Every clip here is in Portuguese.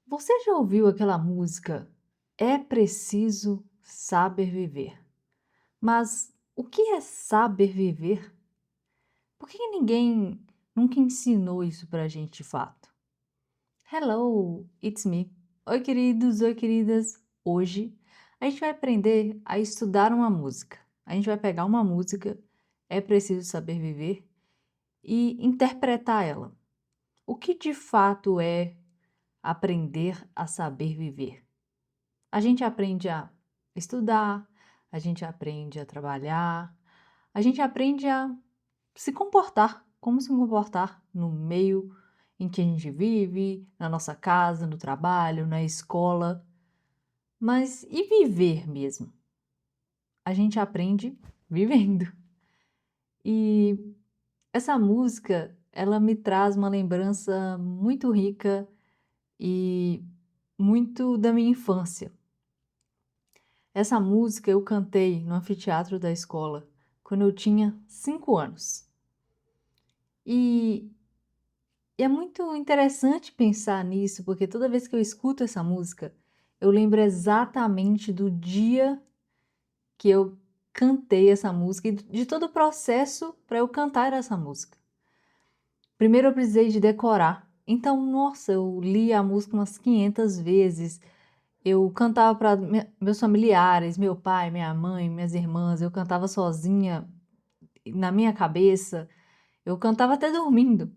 Você já ouviu aquela música "É preciso saber viver"? Mas o que é saber viver? Por que ninguém nunca ensinou isso pra gente de fato? Hello, it's me. Oi, queridos, oi, queridas. Hoje a gente vai aprender a estudar uma música. A gente vai pegar uma música, "É preciso saber viver", e interpretar ela. O que de fato é aprender a saber viver? A gente aprende a estudar, a gente aprende a trabalhar, a gente aprende a se comportar, como se comportar no meio em que a gente vive, na nossa casa, no trabalho, na escola. Mas e viver mesmo? A gente aprende vivendo. E essa música, ela me traz uma lembrança muito rica e muito da minha infância. Essa música eu cantei no anfiteatro da escola quando eu tinha 5 anos. E é muito interessante pensar nisso, porque toda vez que eu escuto essa música, eu lembro exatamente do dia que eu cantei essa música e de todo o processo para eu cantar essa música. Primeiro eu precisei de decorar. Então, nossa, eu li a música umas 500 vezes. Eu cantava para meus familiares, meu pai, minha mãe, minhas irmãs, eu cantava sozinha na minha cabeça, eu cantava até dormindo.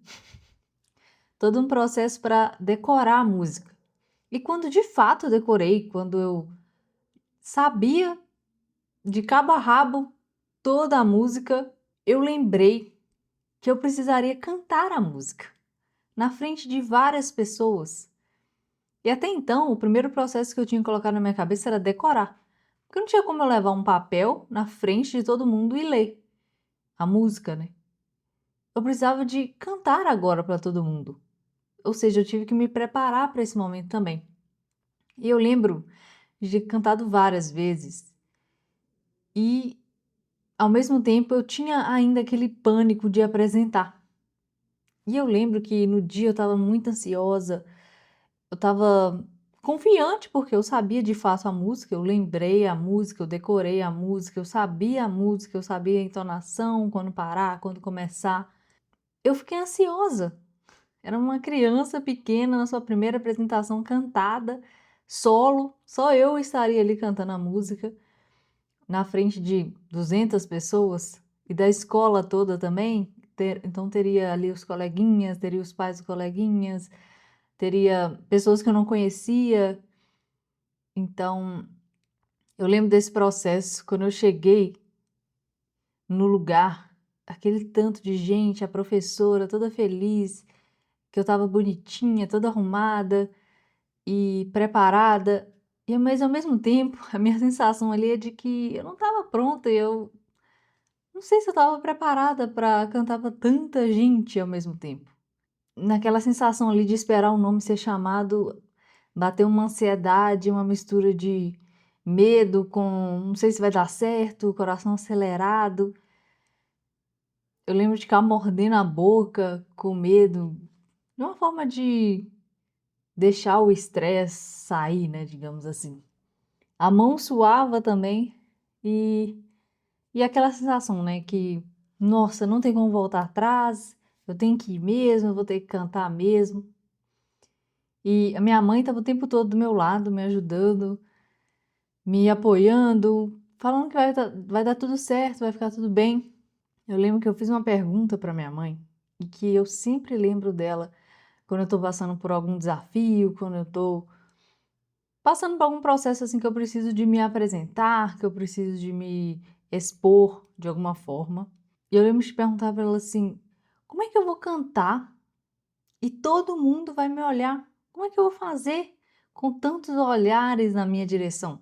Todo um processo para decorar a música. E quando de fato eu decorei, quando eu sabia de cabo a rabo toda a música, eu lembrei que eu precisaria cantar a música na frente de várias pessoas. E até então, o primeiro processo que eu tinha colocado na minha cabeça era decorar. Porque não tinha como eu levar um papel na frente de todo mundo e ler a música, né? Eu precisava de cantar agora para todo mundo. Ou seja, eu tive que me preparar para esse momento também. E eu lembro de ter cantado várias vezes e, ao mesmo tempo, eu tinha ainda aquele pânico de apresentar. E eu lembro que no dia eu estava muito ansiosa, eu estava confiante porque eu sabia de fato a música, eu lembrei a música, eu decorei a música, eu sabia a música, eu sabia a entonação, quando parar, quando começar. Eu fiquei ansiosa. Era uma criança pequena na sua primeira apresentação cantada, solo, só eu estaria ali cantando a música, na frente de 200 pessoas e da escola toda também. Então teria ali os coleguinhas, teria os pais dos coleguinhas, teria pessoas que eu não conhecia. Então, eu lembro desse processo, quando eu cheguei no lugar, aquele tanto de gente, a professora toda feliz, que eu estava bonitinha, toda arrumada e preparada, mas ao mesmo tempo a minha sensação ali é de que eu não estava pronta, eu não sei se eu estava preparada para cantar para tanta gente ao mesmo tempo. Naquela sensação ali de esperar o nome ser chamado, bateu uma ansiedade, uma mistura de medo com não sei se vai dar certo, coração acelerado. Eu lembro de ficar mordendo a boca com medo, de uma forma de deixar o estresse sair, né, digamos assim. A mão suava também e, e aquela sensação, né, que, nossa, não tem como voltar atrás, eu tenho que ir mesmo, eu vou ter que cantar mesmo. E a minha mãe estava o tempo todo do meu lado, me ajudando, me apoiando, falando que vai dar tudo certo, vai ficar tudo bem. Eu lembro que eu fiz uma pergunta para minha mãe e que eu sempre lembro dela quando eu estou passando por algum desafio, quando eu estou passando por algum processo assim que eu preciso de me apresentar, que eu preciso de me expor de alguma forma. E eu lembro de perguntar para ela assim: como é que eu vou cantar e todo mundo vai me olhar? Como é que eu vou fazer com tantos olhares na minha direção? O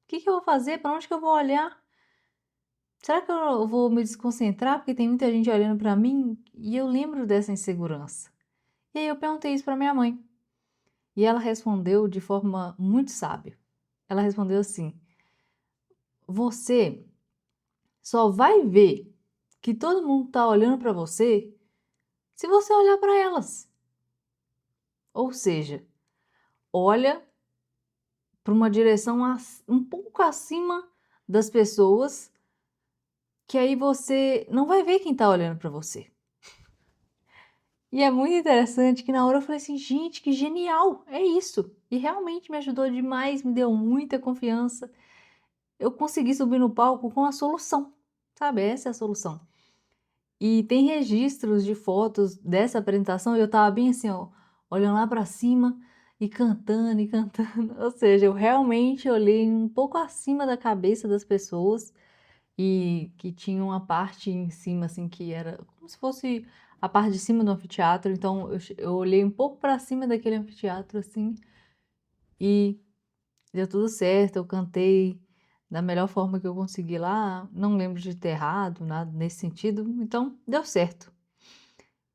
que eu vou fazer? Para onde que eu vou olhar? Será que eu vou me desconcentrar porque tem muita gente olhando para mim? E eu lembro dessa insegurança. E aí eu perguntei isso para minha mãe. E ela respondeu de forma muito sábia. Ela respondeu assim: você só vai ver que todo mundo está olhando para você se você olhar para elas. Ou seja, olha para uma direção um pouco acima das pessoas, que aí você não vai ver quem tá olhando para você. E é muito interessante que na hora eu falei assim, gente, que genial, é isso. E realmente me ajudou demais, me deu muita confiança. Eu consegui subir no palco com a solução, sabe? Essa é a solução. E tem registros de fotos dessa apresentação e eu tava bem assim, ó, olhando lá para cima e cantando e cantando. Ou seja, eu realmente olhei um pouco acima da cabeça das pessoas e que tinha uma parte em cima, assim, que era como se fosse a parte de cima do anfiteatro. Então eu olhei um pouco para cima daquele anfiteatro, assim, e deu tudo certo. Eu cantei da melhor forma que eu consegui lá. Não lembro de ter errado, nada nesse sentido. Então deu certo.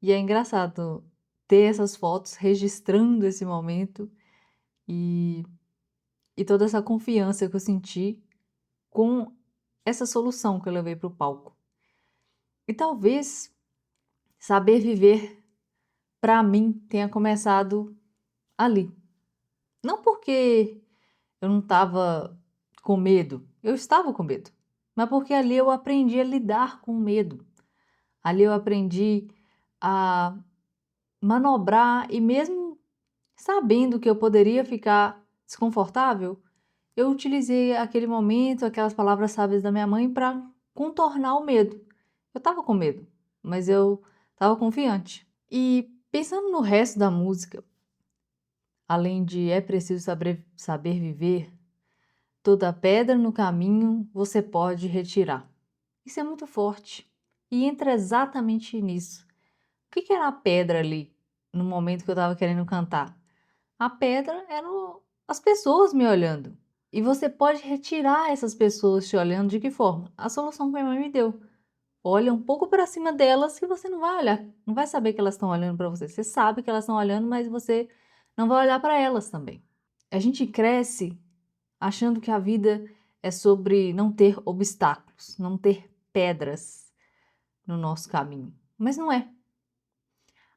E é engraçado ter essas fotos registrando esse momento e, e toda essa confiança que eu senti com essa solução que eu levei para o palco. E talvez saber viver, para mim, tenha começado ali. Não porque eu não estava com medo, eu estava com medo, mas porque ali eu aprendi a lidar com o medo. Ali eu aprendi a manobrar e mesmo sabendo que eu poderia ficar desconfortável, eu utilizei aquele momento, aquelas palavras sábias da minha mãe para contornar o medo. Eu estava com medo, mas eu estava confiante. E pensando no resto da música, além de é preciso saber viver, toda pedra no caminho você pode retirar. Isso é muito forte e entra exatamente nisso. O que era a pedra ali no momento que eu estava querendo cantar? A pedra eram as pessoas me olhando. E você pode retirar essas pessoas te olhando de que forma? A solução que minha mãe me deu. Olha um pouco para cima delas que você não vai olhar, não vai saber que elas estão olhando para você. Você sabe que elas estão olhando, mas você não vai olhar para elas também. A gente cresce achando que a vida é sobre não ter obstáculos, não ter pedras no nosso caminho. Mas não é.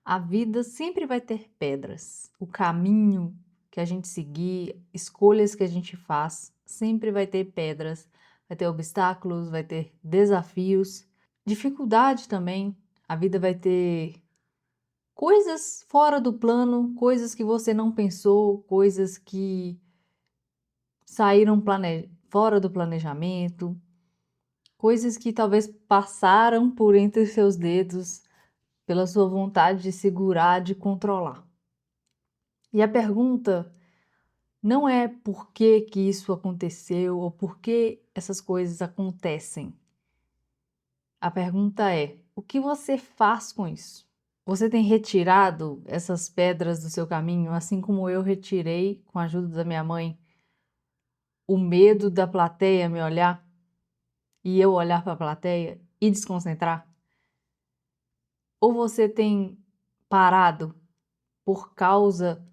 A vida sempre vai ter pedras. O caminho que a gente seguir, escolhas que a gente faz, sempre vai ter pedras, vai ter obstáculos, vai ter desafios, dificuldade também. A vida vai ter coisas fora do plano, coisas que você não pensou, coisas que saíram fora do planejamento, coisas que talvez passaram por entre seus dedos pela sua vontade de segurar, de controlar. E a pergunta não é por que que isso aconteceu ou por que essas coisas acontecem. A pergunta é: o que você faz com isso? Você tem retirado essas pedras do seu caminho, assim como eu retirei, com a ajuda da minha mãe, o medo da plateia me olhar e eu olhar para a plateia e desconcentrar? Ou você tem parado por causa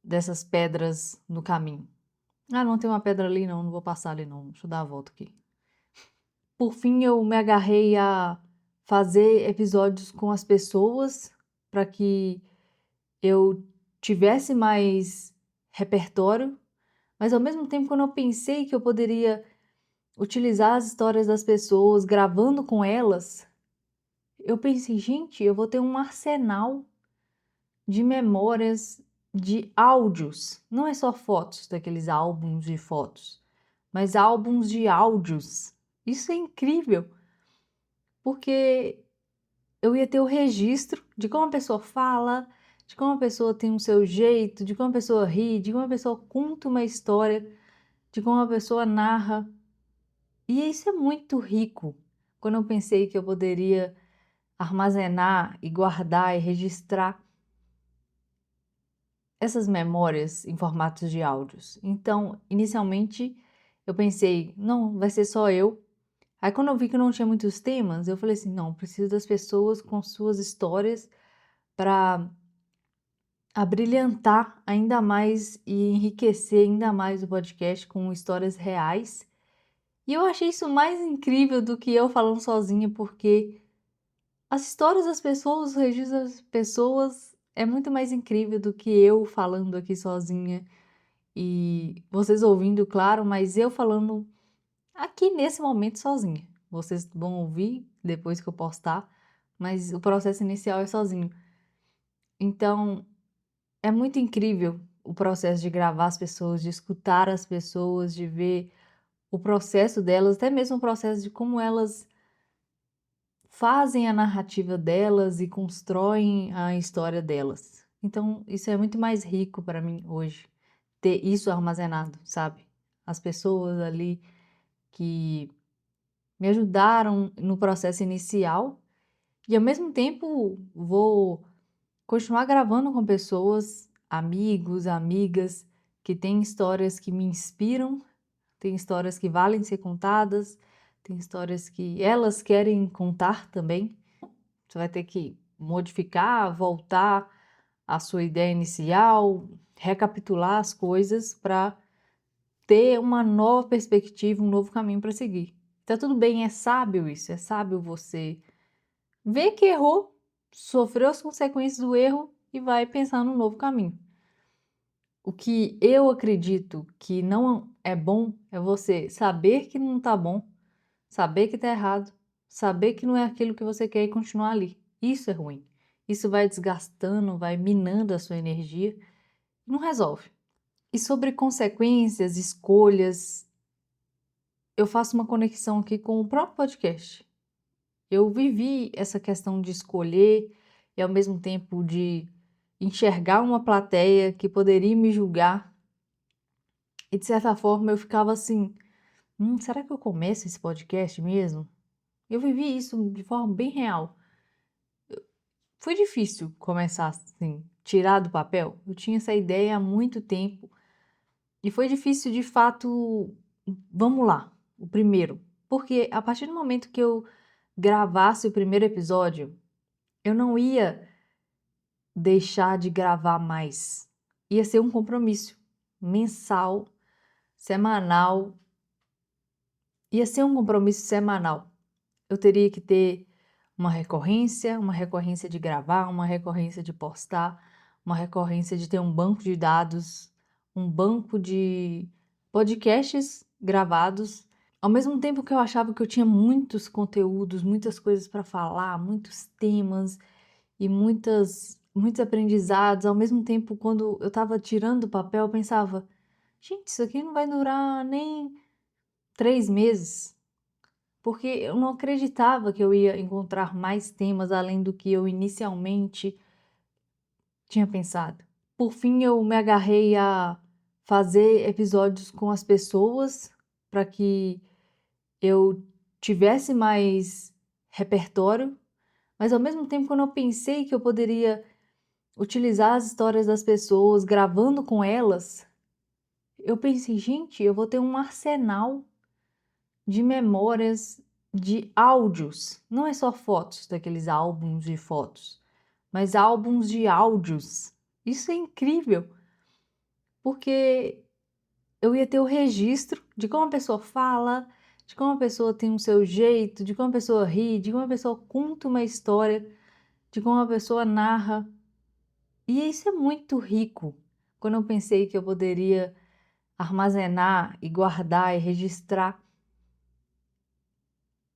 dessas pedras no caminho? Ah, não tem uma pedra ali, não, não vou passar ali, não. Deixa eu dar a volta aqui. Por fim, eu me agarrei a fazer episódios com as pessoas para que eu tivesse mais repertório, mas ao mesmo tempo, quando eu pensei que eu poderia utilizar as histórias das pessoas, gravando com elas, eu pensei, gente, eu vou ter um arsenal de memórias, de áudios. Não é só fotos daqueles álbuns de fotos, mas álbuns de áudios. Isso é incrível, porque eu ia ter o registro de como a pessoa fala, de como a pessoa tem o seu jeito, de como a pessoa ri, de como a pessoa conta uma história, de como a pessoa narra. E isso é muito rico. Quando eu pensei que eu poderia armazenar e guardar e registrar essas memórias em formatos de áudios. Então, inicialmente, eu pensei, não, vai ser só eu. Aí, quando eu vi que não tinha muitos temas, eu falei assim, não, preciso das pessoas com suas histórias para abrilhantar ainda mais e enriquecer ainda mais o podcast com histórias reais. E eu achei isso mais incrível do que eu falando sozinha, porque as histórias das pessoas, os registros das pessoas é muito mais incrível do que eu falando aqui sozinha e vocês ouvindo, claro, mas eu falando aqui nesse momento sozinha. Vocês vão ouvir depois que eu postar, mas o processo inicial é sozinho. Então, é muito incrível o processo de gravar as pessoas, de escutar as pessoas, de ver o processo delas, até mesmo o processo de como elas fazem a narrativa delas e constroem a história delas. Então, isso é muito mais rico para mim hoje, ter isso armazenado, sabe? As pessoas ali que me ajudaram no processo inicial e ao mesmo tempo vou continuar gravando com pessoas, amigos, amigas que têm histórias que me inspiram, têm histórias que valem ser contadas, têm histórias que elas querem contar também. Você vai ter que modificar, voltar à sua ideia inicial, recapitular as coisas para ter uma nova perspectiva, um novo caminho para seguir. Tá tudo bem, é sábio isso, é sábio você ver que errou, sofreu as consequências do erro e vai pensar num novo caminho. O que eu acredito que não é bom é você saber que não tá bom, saber que tá errado, saber que não é aquilo que você quer e continuar ali. Isso é ruim. Isso vai desgastando, vai minando a sua energia e não resolve. E sobre consequências, escolhas, eu faço uma conexão aqui com o próprio podcast. Eu vivi essa questão de escolher e ao mesmo tempo de enxergar uma plateia que poderia me julgar. E de certa forma eu ficava assim, será que eu começo esse podcast mesmo? Eu vivi isso de forma bem real. Foi difícil começar assim, tirar do papel. Eu tinha essa ideia há muito tempo e foi difícil de fato. Vamos lá, o primeiro. Porque a partir do momento que eu gravasse o primeiro episódio, eu não ia deixar de gravar mais. Ia ser um compromisso mensal, semanal. Ia ser um compromisso semanal. Eu teria que ter uma recorrência de gravar, uma recorrência de postar, uma recorrência de ter um banco de dados, um banco de podcasts gravados. Ao mesmo tempo que eu achava que eu tinha muitos conteúdos, muitas coisas para falar, muitos temas e muitos aprendizados, ao mesmo tempo, quando eu estava tirando o papel, eu pensava, gente, isso aqui não vai durar nem 3 meses, porque eu não acreditava que eu ia encontrar mais temas além do que eu inicialmente tinha pensado. Por fim, eu me agarrei a fazer episódios com as pessoas para que eu tivesse mais repertório, mas ao mesmo tempo, quando eu pensei que eu poderia utilizar as histórias das pessoas, gravando com elas, eu pensei, gente, eu vou ter um arsenal de memórias, de áudios. Não é só fotos daqueles álbuns de fotos, mas álbuns de áudios. Isso é incrível, porque eu ia ter o registro de como a pessoa fala, de como a pessoa tem o seu jeito, de como a pessoa ri, de como a pessoa conta uma história, de como a pessoa narra. E isso é muito rico. Quando eu pensei que eu poderia armazenar e guardar e registrar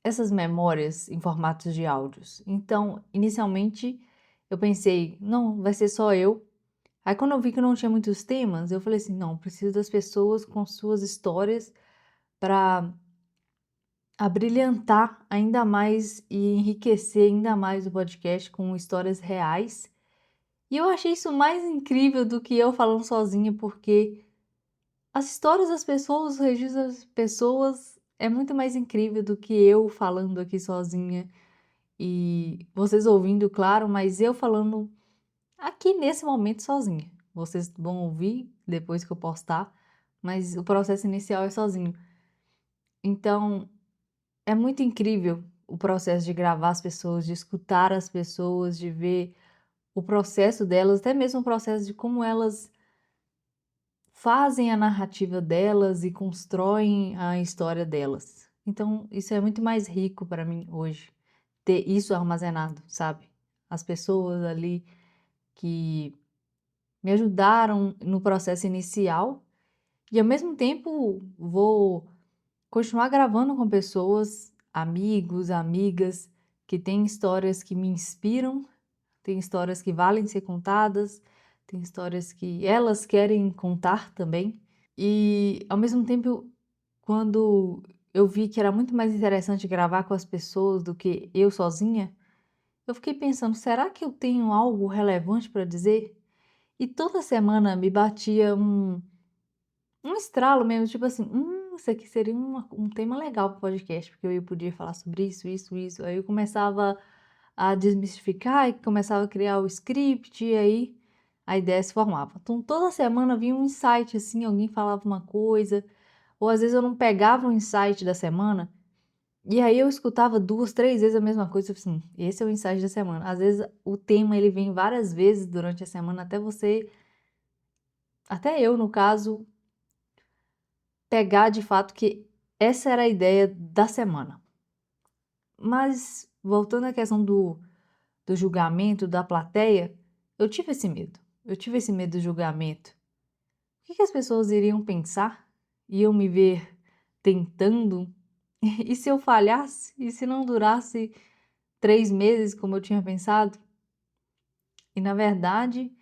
essas memórias em formatos de áudios. Então, inicialmente, eu pensei, não, vai ser só eu. Aí, quando eu vi que não tinha muitos temas, eu falei assim, não, preciso das pessoas com suas histórias para abrilhantar ainda mais e enriquecer ainda mais o podcast com histórias reais. E eu achei isso mais incrível do que eu falando sozinha, porque as histórias das pessoas, os registros das pessoas é muito mais incrível do que eu falando aqui sozinha e vocês ouvindo, claro, mas eu falando aqui nesse momento sozinha. Vocês vão ouvir depois que eu postar, mas o processo inicial é sozinho. Então, é muito incrível o processo de gravar as pessoas, de escutar as pessoas, de ver o processo delas, até mesmo o processo de como elas fazem a narrativa delas e constroem a história delas. Então, isso é muito mais rico para mim hoje, ter isso armazenado, sabe? As pessoas ali que me ajudaram no processo inicial e ao mesmo tempo vou continuar gravando com pessoas, amigos, amigas, que têm histórias que me inspiram, têm histórias que valem ser contadas, têm histórias que elas querem contar também. E ao mesmo tempo, quando eu vi que era muito mais interessante gravar com as pessoas do que eu sozinha, eu fiquei pensando, será que eu tenho algo relevante para dizer? E toda semana me batia um estralo mesmo, tipo assim, isso aqui seria um tema legal para o podcast, porque eu podia falar sobre isso, isso, isso. Aí eu começava a desmistificar e começava a criar o script, e aí a ideia se formava. Então toda semana vinha um insight, assim, alguém falava uma coisa, ou às vezes eu não pegava um insight da semana, e aí eu escutava 2, 3 vezes a mesma coisa, eu falei assim, esse é o insight da semana. Às vezes o tema ele vem várias vezes durante a semana, até eu no caso, pegar de fato que essa era a ideia da semana. Mas, voltando à questão do julgamento da plateia, eu tive esse medo. Eu tive esse medo do julgamento. O que as pessoas iriam pensar? Iam me ver tentando? E se eu falhasse? E se não durasse 3 meses, como eu tinha pensado? E na verdade,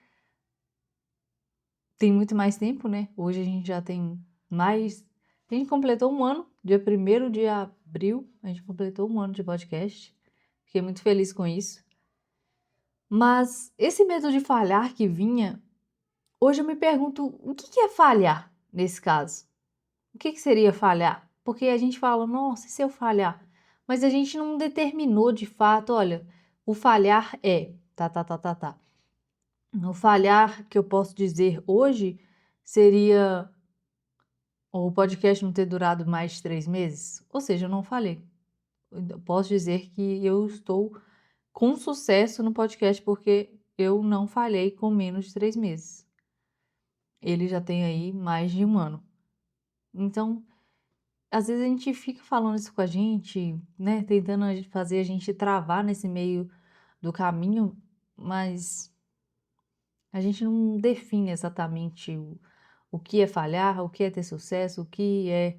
tem muito mais tempo, né? Hoje a gente já tem mais. A gente completou um ano, dia 1º de abril, a gente completou um ano de podcast. Fiquei muito feliz com isso. Mas esse medo de falhar que vinha, hoje eu me pergunto o que é falhar nesse caso? O que seria falhar? Porque a gente fala, nossa, e se eu falhar? Mas a gente não determinou de fato, olha, o falhar é tá. O falhar que eu posso dizer hoje seria o podcast não ter durado mais de 3 meses, ou seja, eu não falhei. Eu posso dizer que eu estou com sucesso no podcast porque eu não falhei com menos de 3 meses. Ele já tem aí mais de um ano. Então, às vezes a gente fica falando isso com a gente, né, tentando fazer a gente travar nesse meio do caminho, mas a gente não define exatamente o que é falhar, o que é ter sucesso, o que é,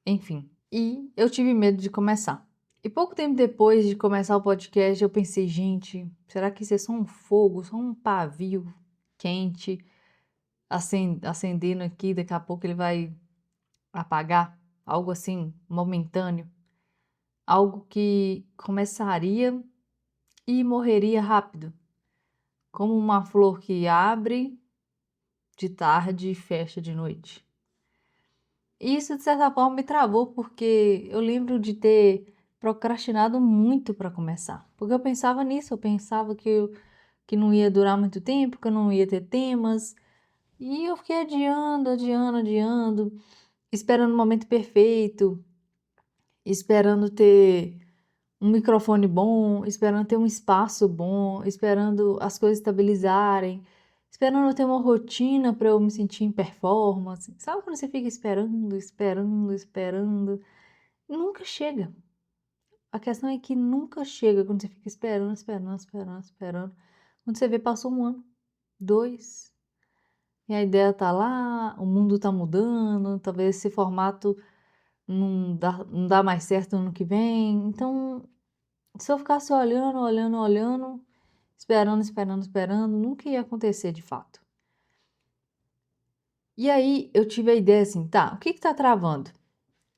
enfim. E eu tive medo de começar. E pouco tempo depois de começar o podcast, eu pensei, gente, será que isso é só um fogo, só um pavio quente acendendo aqui, daqui a pouco ele vai apagar? Algo assim, momentâneo. Algo que começaria e morreria rápido. Como uma flor que abre de tarde e fecha de noite. E isso, de certa forma, me travou, porque eu lembro de ter procrastinado muito para começar. Porque eu pensava nisso, eu pensava que não ia durar muito tempo, que eu não ia ter temas. E eu fiquei adiando, esperando o momento perfeito, esperando ter um microfone bom, esperando ter um espaço bom, esperando as coisas estabilizarem, esperando eu ter uma rotina para eu me sentir em performance. Sabe quando você fica esperando? Nunca chega. A questão é que nunca chega quando você fica esperando. Quando você vê, passou um ano, 2, e a ideia tá lá, o mundo tá mudando, talvez esse formato não dá mais certo no ano que vem. Então, se eu ficasse olhando, esperando, nunca ia acontecer de fato. E aí eu tive a ideia assim, tá, o que tá travando?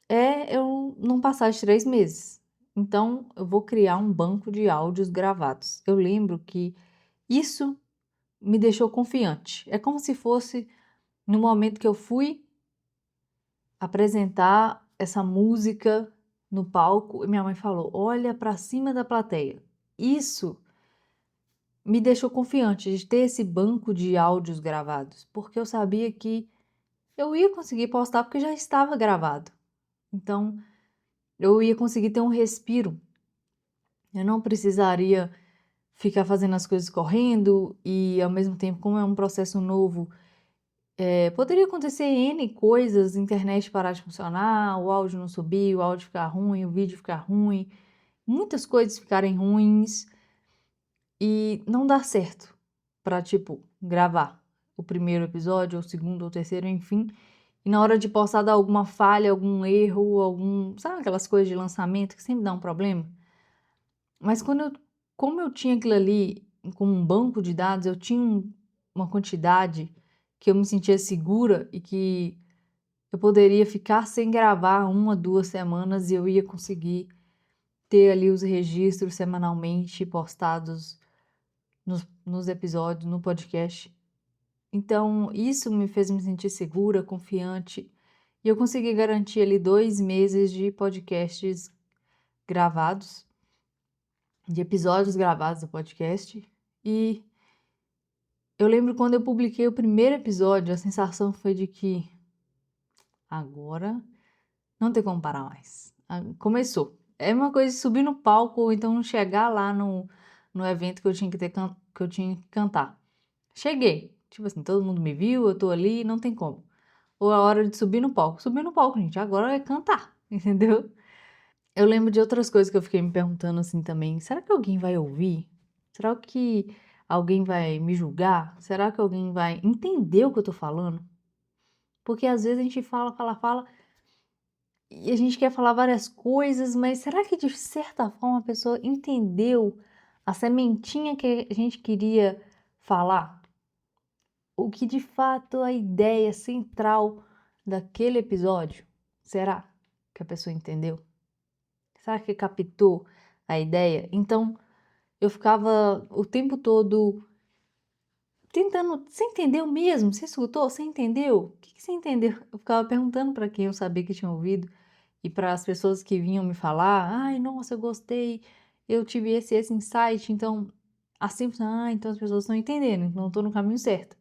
É eu não passar de 3 meses. Então eu vou criar um banco de áudios gravados. Eu lembro que isso me deixou confiante. É como se fosse no momento que eu fui apresentar essa música no palco e minha mãe falou: "Olha para cima da plateia". Isso me deixou confiante de ter esse banco de áudios gravados, porque eu sabia que eu ia conseguir postar porque já estava gravado. Então, eu ia conseguir ter um respiro. Eu não precisaria ficar fazendo as coisas correndo e, ao mesmo tempo, como é um processo novo, poderia acontecer N coisas, internet parar de funcionar, o áudio não subir, o áudio ficar ruim, o vídeo ficar ruim, muitas coisas ficarem ruins e não dar certo. pra, tipo, gravar o primeiro episódio, ou o segundo, ou o terceiro, enfim. E na hora de postar dar alguma falha, algum erro, sabe aquelas coisas de lançamento que sempre dá um problema? Mas como eu tinha aquilo ali como um banco de dados, eu tinha uma quantidade que eu me sentia segura e que eu poderia ficar sem gravar 1, 2 semanas e eu ia conseguir ter ali os registros semanalmente postados nos episódios, no podcast. Então, isso me fez me sentir segura, confiante, e eu consegui garantir ali 2 meses de podcasts gravados, de episódios gravados do podcast. E eu lembro quando eu publiquei o primeiro episódio, a sensação foi de que agora não tem como parar mais. Começou. É uma coisa de subir no palco ou então chegar lá no evento que eu tinha que eu tinha que cantar. Cheguei. Tipo assim, todo mundo me viu, eu tô ali, não tem como. Ou a hora de subir no palco. Subir no palco, gente, agora é cantar, entendeu? Eu lembro de outras coisas que eu fiquei me perguntando assim também. Será que alguém vai ouvir? Será que alguém vai me julgar? Será que alguém vai entender o que eu tô falando? Porque às vezes a gente fala, fala, fala e a gente quer falar várias coisas, mas será que de certa forma a pessoa entendeu a sementinha que a gente queria falar? O que de fato a ideia central daquele episódio? Será que a pessoa entendeu? Será que captou a ideia? Então, eu ficava o tempo todo tentando. Você entendeu mesmo? Você escutou? Você entendeu? O que que você entendeu? Eu ficava perguntando para quem eu sabia que tinha ouvido e para as pessoas que vinham me falar: ai, nossa, eu gostei, eu tive esse insight. Então, assim, então as pessoas estão entendendo, então eu estou no caminho certo.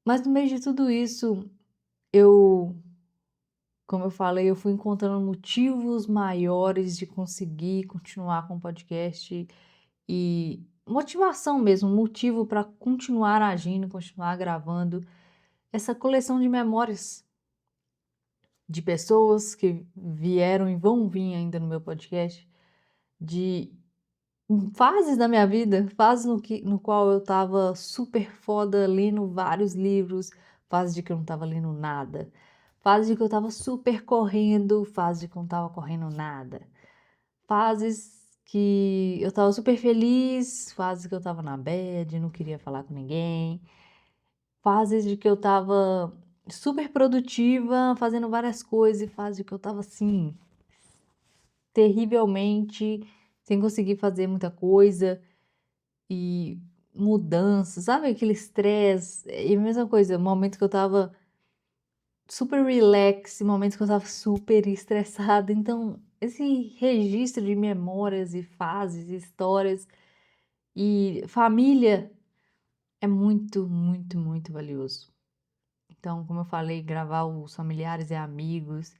Mas no meio de tudo isso, eu, como eu falei, eu fui encontrando motivos maiores de conseguir continuar com o podcast e motivação mesmo, motivo para continuar agindo, continuar gravando essa coleção de memórias de pessoas que vieram e vão vir ainda no meu podcast, de fases da minha vida, fases no qual eu estava super foda lendo vários livros, fases de que eu não estava lendo nada, fases de que eu estava super correndo, fases de que eu não estava correndo nada, fases que eu estava super feliz, fases que eu estava na bad, não queria falar com ninguém, fases de que eu estava super produtiva, fazendo várias coisas, e fases de que eu estava assim, terrivelmente, sem conseguir fazer muita coisa e mudanças, sabe aquele estresse? E a mesma coisa, momento que eu estava super relax, momentos que eu estava super estressada. Então, esse registro de memórias e fases, histórias e família é muito, muito, muito valioso. Então, como eu falei, gravar os familiares e amigos,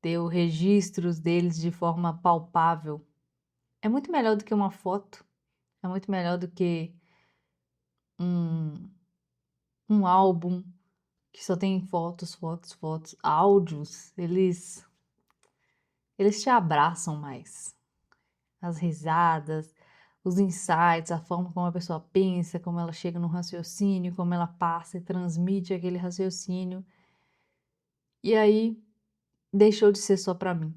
ter os registros deles de forma palpável, é muito melhor do que uma foto, é muito melhor do que um, um álbum que só tem fotos, fotos, fotos. Áudios, eles te abraçam mais. As risadas, os insights, a forma como a pessoa pensa, como ela chega no raciocínio, como ela passa e transmite aquele raciocínio. E aí deixou de ser só para mim.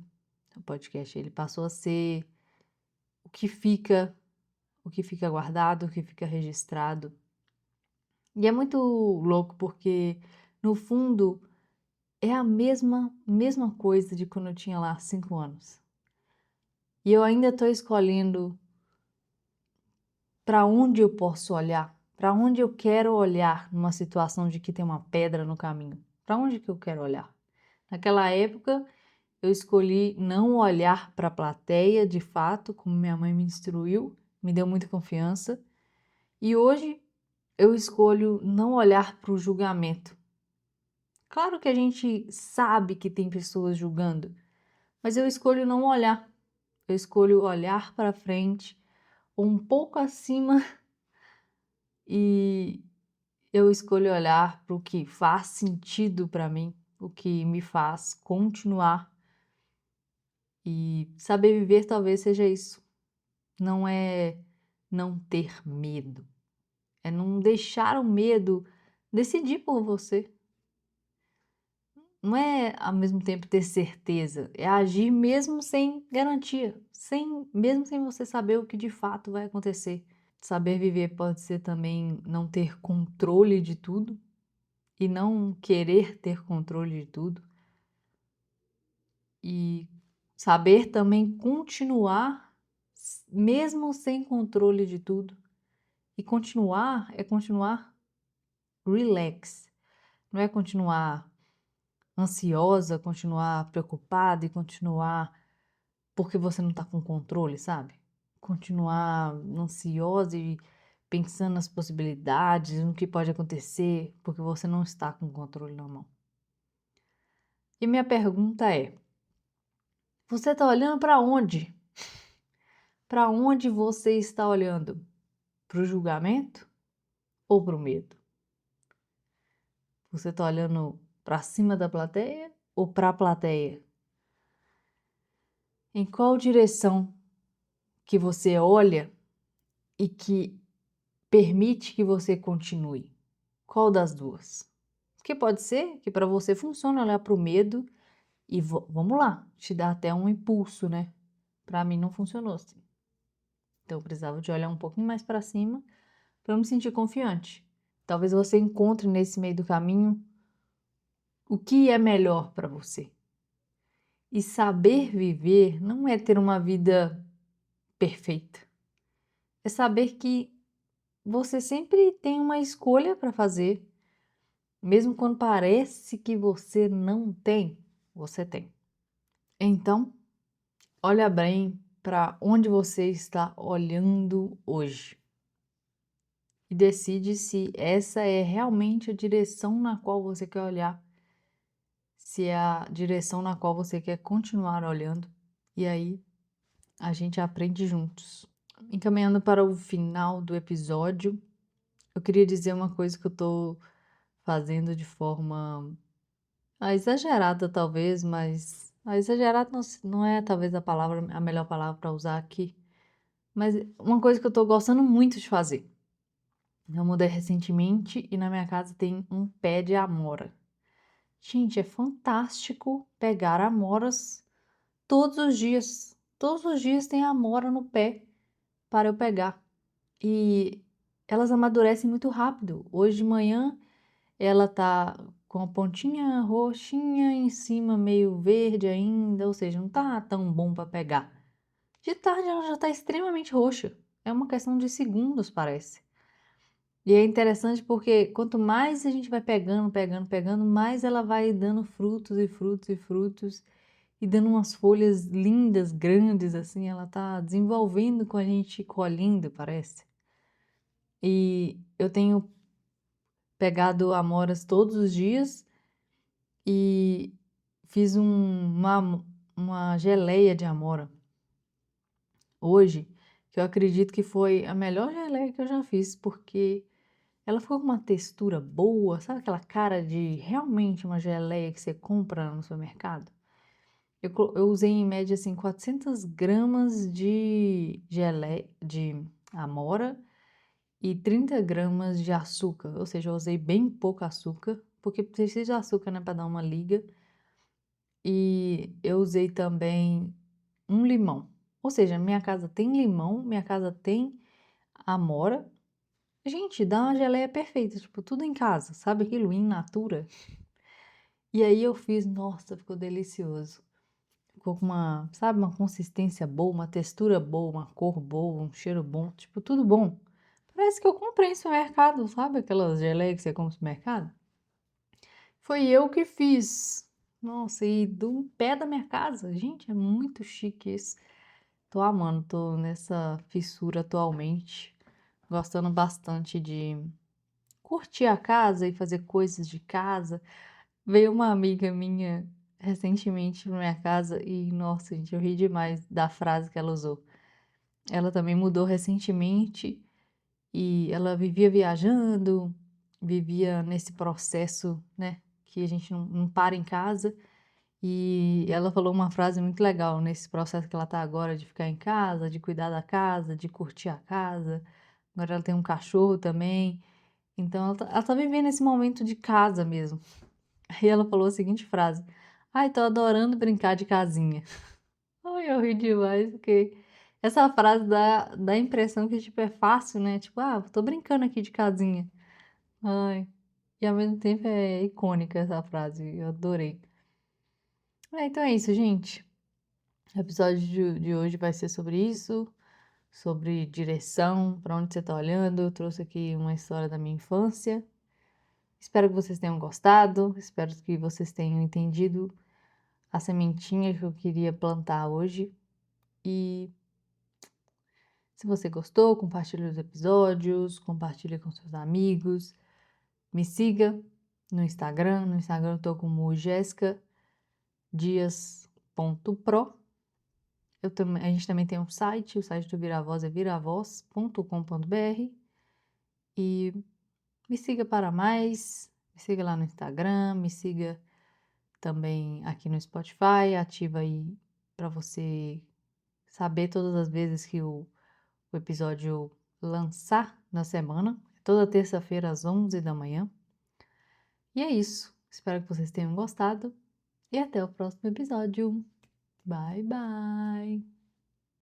O podcast ele passou a ser o que fica, o que fica guardado, o que fica registrado. E é muito louco porque no fundo é a mesma coisa de quando eu tinha lá 5 anos. E eu ainda estou escolhendo para onde eu posso olhar, para onde eu quero olhar numa situação de que tem uma pedra no caminho. Para onde que eu quero olhar? Naquela época, eu escolhi não olhar para a plateia de fato, como minha mãe me instruiu, me deu muita confiança. E hoje eu escolho não olhar para o julgamento. Claro que a gente sabe que tem pessoas julgando, mas eu escolho não olhar. Eu escolho olhar para frente, um pouco acima, e eu escolho olhar para o que faz sentido para mim, o que me faz continuar. E saber viver talvez seja isso. Não é não ter medo, É não deixar o medo decidir por você. Não é ao mesmo tempo ter certeza, é agir mesmo sem garantia, mesmo sem você saber o que de fato vai acontecer. Saber viver pode ser também não ter controle de tudo e não querer ter controle de tudo. E saber também continuar mesmo sem controle de tudo. E continuar é continuar relax, não é continuar ansiosa, continuar preocupada e continuar porque você não está com controle, sabe? Continuar ansiosa e pensando nas possibilidades, no que pode acontecer, porque você não está com o controle na mão. E minha pergunta é: você está olhando para onde? Para onde você está olhando? Para o julgamento ou para o medo? Você está olhando para cima da plateia ou para a plateia? Em qual direção que você olha e que permite que você continue? Qual das duas? Porque pode ser que para você funcione olhar para o medo e vamos lá, te dá até um impulso, né? Para mim não funcionou assim. Então eu precisava de olhar um pouquinho mais para cima para eu me sentir confiante. Talvez você encontre nesse meio do caminho o que é melhor para você. E saber viver não é ter uma vida perfeita. É saber que você sempre tem uma escolha para fazer, mesmo quando parece que você não tem, você tem. Então, olha bem para onde você está olhando hoje e decide se essa é realmente a direção na qual você quer olhar, se é a direção na qual você quer continuar olhando. E aí a gente aprende juntos. Encaminhando para o final do episódio, eu queria dizer uma coisa que eu estou fazendo de forma exagerada, talvez, mas exagerado não é talvez a melhor palavra para usar aqui. Mas uma coisa que eu tô gostando muito de fazer. Eu mudei recentemente e na minha casa tem um pé de amora. Gente, é fantástico pegar amoras todos os dias. Todos os dias tem amora no pé para eu pegar. E elas amadurecem muito rápido. Hoje de manhã ela tá com a pontinha roxinha em cima, meio verde ainda, ou seja, não tá tão bom para pegar. De tarde ela já tá extremamente roxa. É uma questão de segundos, parece. E é interessante porque quanto mais a gente vai pegando, mais ela vai dando frutos e frutos e frutos e dando umas folhas lindas, grandes, assim, ela tá desenvolvendo com a gente colhendo, parece. E eu tenho pegado amoras todos os dias e fiz uma geleia de amora hoje, que eu acredito que foi a melhor geleia que eu já fiz, porque ela ficou com uma textura boa, sabe aquela cara de realmente uma geleia que você compra no supermercado? Eu usei em média assim 400 gramas de geleia de amora e 30 gramas de açúcar, ou seja, eu usei bem pouco açúcar, porque precisa de açúcar, né, para dar uma liga. E eu usei também um limão. Ou seja, minha casa tem limão, minha casa tem amora. Gente, dá uma geleia perfeita, tipo, tudo em casa, sabe aquilo in natura? E aí eu fiz, nossa, ficou delicioso. Ficou com uma, sabe, uma consistência boa, uma textura boa, uma cor boa, um cheiro bom, tipo, tudo bom. Parece que eu comprei no supermercado, sabe aquelas geleias que você compra no supermercado? Foi eu que fiz. Nossa, e do pé da minha casa. Gente, é muito chique isso. Tô amando, tô nessa fissura atualmente. Gostando bastante de curtir a casa e fazer coisas de casa. Veio uma amiga minha recentemente pra minha casa e, nossa, gente, eu ri demais da frase que ela usou. Ela também mudou recentemente e ela vivia viajando, vivia nesse processo, né, que a gente não para em casa. E ela falou uma frase muito legal nesse processo que ela tá agora de ficar em casa, de cuidar da casa, de curtir a casa, agora ela tem um cachorro também, então ela tá vivendo esse momento de casa mesmo. Aí ela falou a seguinte frase: "Ai, tô adorando brincar de casinha". Ai, eu ri demais, porque essa frase dá a impressão que, tipo, é fácil, né, tipo: "Ah, tô brincando aqui de casinha". Ai, e ao mesmo tempo é icônica essa frase, eu adorei. Então é isso, gente. O episódio de hoje vai ser sobre isso, sobre direção, para onde você está olhando. Eu trouxe aqui uma história da minha infância. Espero que vocês tenham gostado, espero que vocês tenham entendido a sementinha que eu queria plantar hoje. E se você gostou, compartilhe os episódios, compartilhe com seus amigos. Me siga no Instagram. No Instagram eu tô como jessicadias.pro. A gente também tem um site, o site do Viravoz é viravoz.com.br. E me siga para mais, me siga lá no Instagram, me siga também aqui no Spotify, ativa aí para você saber todas as vezes que o episódio lançar na semana, toda terça-feira às 11 da manhã. E é isso, espero que vocês tenham gostado e até o próximo episódio. Bye, bye!